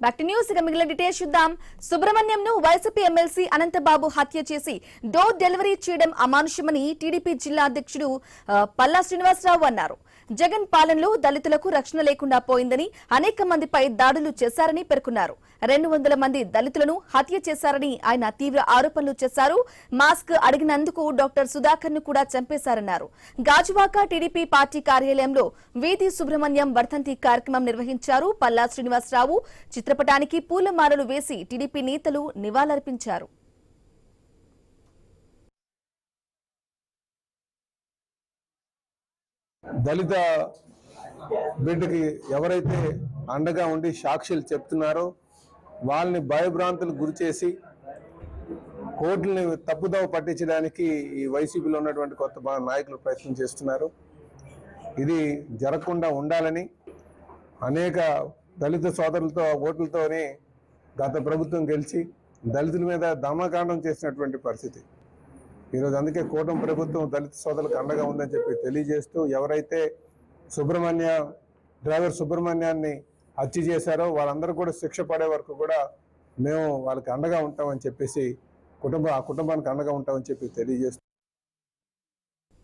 Back to news. ఇక మిగిలిన details చూద్దాం. సుబ్రహ్మణ్యంను వైసీపీ ఎమ్మెల్సీ అనంతబాబు హత్య చేసి డోర్ డెలివరీ చేయడం అమానుషమని టీడీపీ జిల్లా అధ్యక్షుడు పల్లా శ్రీనివాసరావు అన్నారు. జగన్ పాలనలో దళితులకు రక్షణ లేకుండా పోయిందని, అనేక మందిపై దాడులు చేశారని పేర్కొన్నారు. 200 మంది దళితులను హత్య చేశారని ఆయన తీవ్ర ఆరోపణలు చేశారు. మాస్క్ అడిగినందుకు డాక్టర్ సుధాకర్ ను కూడా చంపేశారన్నారు. గాజువాక టీడీపీ పార్టీ కార్యాలయంలో వీధి సుబ్రహ్మణ్యం వర్ధంతి కార్యక్రమం నిర్వహించారు. పల్లా శ్రీనివాసరావు చిత్రపటానికి పూలమాలలు వేసి టీడీపీ నేతలు నివాళులర్పించారు. దళిత బిడ్డకి ఎవరైతే అండగా ఉండి సాక్షులు చెప్తున్నారో వాళ్ళని భయభ్రాంతులకు గురి చేసి కోర్టుని తప్పుదోవ పట్టించడానికి ఈ వైసీపీలో ఉన్నటువంటి కొత్త నాయకులు ప్రయత్నం చేస్తున్నారు. ఇది జరగకుండా ఉండాలని అనేక దళిత సోదరులతో ఓట్లతోనే గత ప్రభుత్వం గెలిచి దళితుల మీద దమనకాండం చేసినటువంటి పరిస్థితి. ఈరోజు అందుకే కూటమి ప్రభుత్వం దళిత సోదరులకు అండగా ఉందని చెప్పి తెలియజేస్తూ, ఎవరైతే డ్రైవర్ సుబ్రహ్మణ్యాన్ని హత్య చేశారో వాళ్ళందరూ కూడా శిక్ష పడే వరకు కూడా మేము వాళ్ళకి అండగా ఉంటామని చెప్పేసి ఆ కుటుంబానికి అండగా ఉంటామని చెప్పి తెలియజేస్తూ